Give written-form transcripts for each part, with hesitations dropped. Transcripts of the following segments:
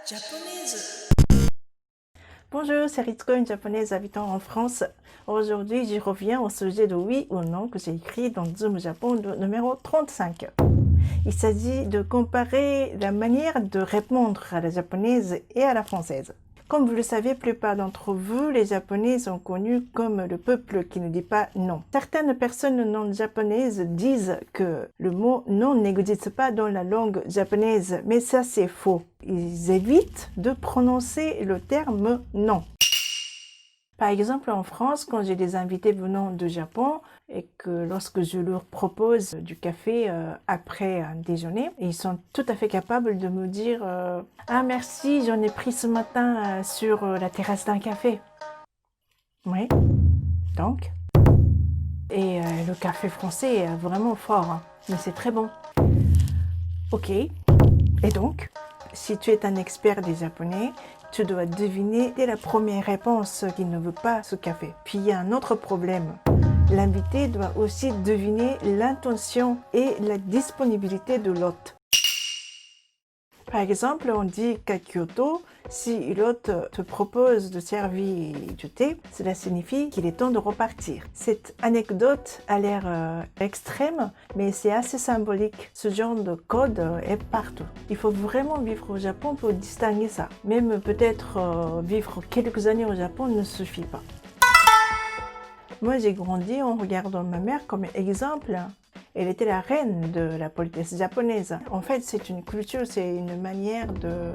japonaise. Bonjour, c'est Ritsuko, une japonaise habitant en France. Aujourd'hui, je reviens au sujet de oui ou non que j'ai écrit dans Zoom Japon numéro 35. Il s'agit de comparer la manière de répondre à la japonaise et à la française. Comme vous le savez, la plupart d'entre vous, les Japonais sont connus comme le peuple qui ne dit pas non. Certaines personnes non japonaises disent que le mot non n'existe pas dans la langue japonaise, mais ça c'est faux. Ils évitent de prononcer le terme non. Par exemple, en France, quand j'ai des invités venant du Japon et que lorsque je leur propose du café après un déjeuner, ils sont tout à fait capables de me dire ah merci, j'en ai pris ce matin sur la terrasse d'un café. Oui, donc. Et le café français est vraiment fort, hein, mais c'est très bon. Ok, et donc, si tu es un expert des Japonais, tu dois deviner dès la première réponse qu'il ne veut pas ce café. Puis il y a un autre problème. L'invité doit aussi deviner l'intention et la disponibilité de l'hôte. Par exemple, on dit qu'à Kyoto, si l'hôte te propose de servir du thé, cela signifie qu'il est temps de repartir. Cette anecdote a l'air extrême, mais c'est assez symbolique. Ce genre de code est partout. Il faut vraiment vivre au Japon pour distinguer ça. Même peut-être vivre quelques années au Japon ne suffit pas. Moi, j'ai grandi en regardant ma mère comme exemple. Elle était la reine de la politesse japonaise. En fait, c'est une culture, c'est une manière de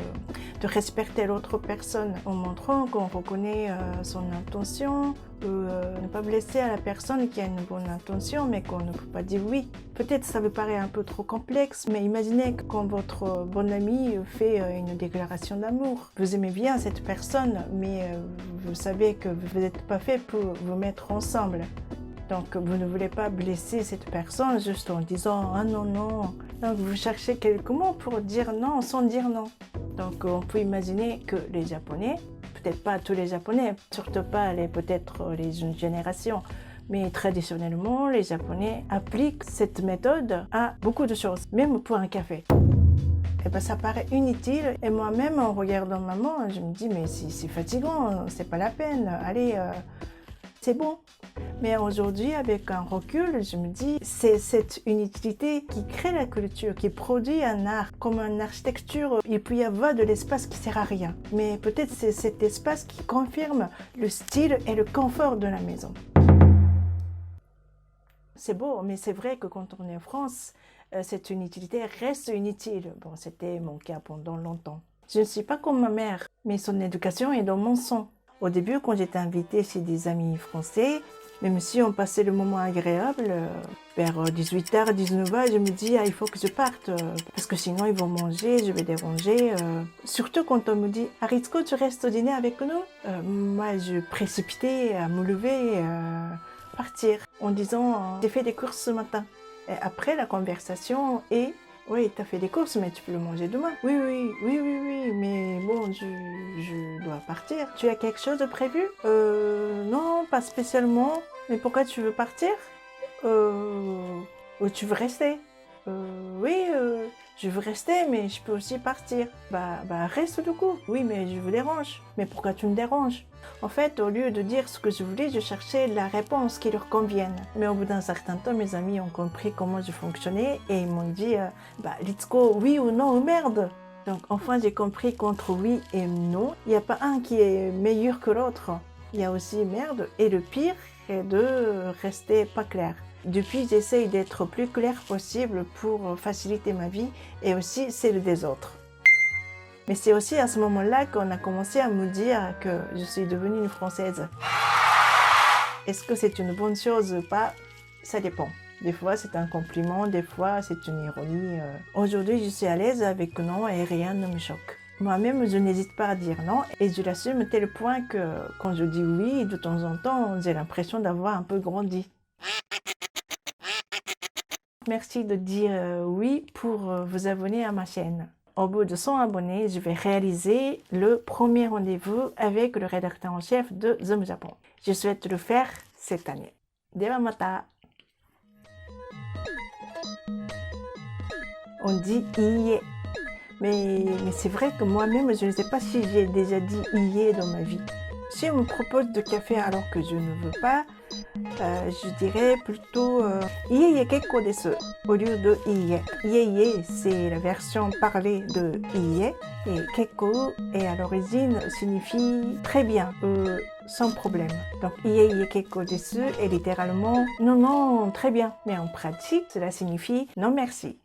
respecter l'autre personne en montrant qu'on reconnaît son intention, ne pas blesser à la personne qui a une bonne intention, mais qu'on ne peut pas dire oui. Peut-être ça vous paraît un peu trop complexe, mais imaginez que quand votre bon ami fait une déclaration d'amour. Vous aimez bien cette personne, mais vous savez que vous n'êtes pas fait pour vous mettre ensemble. Donc, vous ne voulez pas blesser cette personne juste en disant « Ah non, non ». Donc, vous cherchez quelques mots pour dire non sans dire non. Donc, on peut imaginer que les Japonais, peut-être pas tous les Japonais, surtout pas peut-être les jeunes générations, mais traditionnellement, les Japonais appliquent cette méthode à beaucoup de choses, même pour un café. Et ben, ça paraît inutile et moi-même, en regardant maman, je me dis « Mais c'est fatigant, c'est pas la peine, allez, c'est bon ». Mais aujourd'hui, avec un recul, je me dis, c'est cette inutilité qui crée la culture, qui produit un art. Comme une architecture, il peut y avoir de l'espace qui sert à rien. Mais peut-être c'est cet espace qui confirme le style et le confort de la maison. C'est beau, mais c'est vrai que quand on est en France, cette inutilité reste inutile. Bon, c'était mon cas pendant longtemps. Je ne suis pas comme ma mère, mais son éducation est dans mon sang. Au début, quand j'étais invitée chez des amis français, même si on passait le moment agréable, vers 18h, 19h, je me dis il faut que je parte, parce que sinon ils vont manger, je vais déranger. Surtout quand on me dit « Ritsuko, tu restes au dîner avec nous ?» Moi, je précipitais à me lever et partir en disant « J'ai fait des courses ce matin ». Et après, la conversation est « Oui, tu as fait des courses, mais tu peux le manger demain. » Oui, mais bon, je dois partir. Tu as quelque chose de prévu? Non, pas spécialement. Mais pourquoi tu veux partir? Tu veux rester? Oui, je veux rester, mais je peux aussi partir. Bah, reste du coup. Oui, mais je vous dérange. Mais pourquoi tu me déranges? En fait, au lieu de dire ce que je voulais, je cherchais la réponse qui leur convienne. Mais au bout d'un certain temps, mes amis ont compris comment je fonctionnais et ils m'ont dit Ritsuko, oui ou non ou merde. Donc enfin, j'ai compris qu'entre oui et non, il n'y a pas un qui est meilleur que l'autre. Il y a aussi merde et le pire est de rester pas clair. Depuis, j'essaye d'être plus clair possible pour faciliter ma vie et aussi celle des autres. Mais c'est aussi à ce moment-là qu'on a commencé à me dire que je suis devenue une Française. Est-ce que c'est une bonne chose ou pas? Ça dépend. Des fois, c'est un compliment, des fois, c'est une ironie. Aujourd'hui, je suis à l'aise avec non et rien ne me choque. Moi-même, je n'hésite pas à dire non et je l'assume tel point que quand je dis oui, de temps en temps, j'ai l'impression d'avoir un peu grandi. Merci de dire oui pour vous abonner à ma chaîne. Au bout de 100 abonnés, je vais réaliser le premier rendez-vous avec le rédacteur en chef de Zoom Japon. Je souhaite le faire cette année. Dewa mata! On dit iie. Mais c'est vrai que moi-même, je ne sais pas si j'ai déjà dit ié dans ma vie. Si on me propose de café alors que je ne veux pas, je dirais plutôt ié ié kekko desu au lieu de ié. Ié ié, c'est la version parlée de ié et kekko et à l'origine signifie très bien, sans problème. Donc ié ié kekko desu est littéralement non non très bien, mais en pratique cela signifie non merci.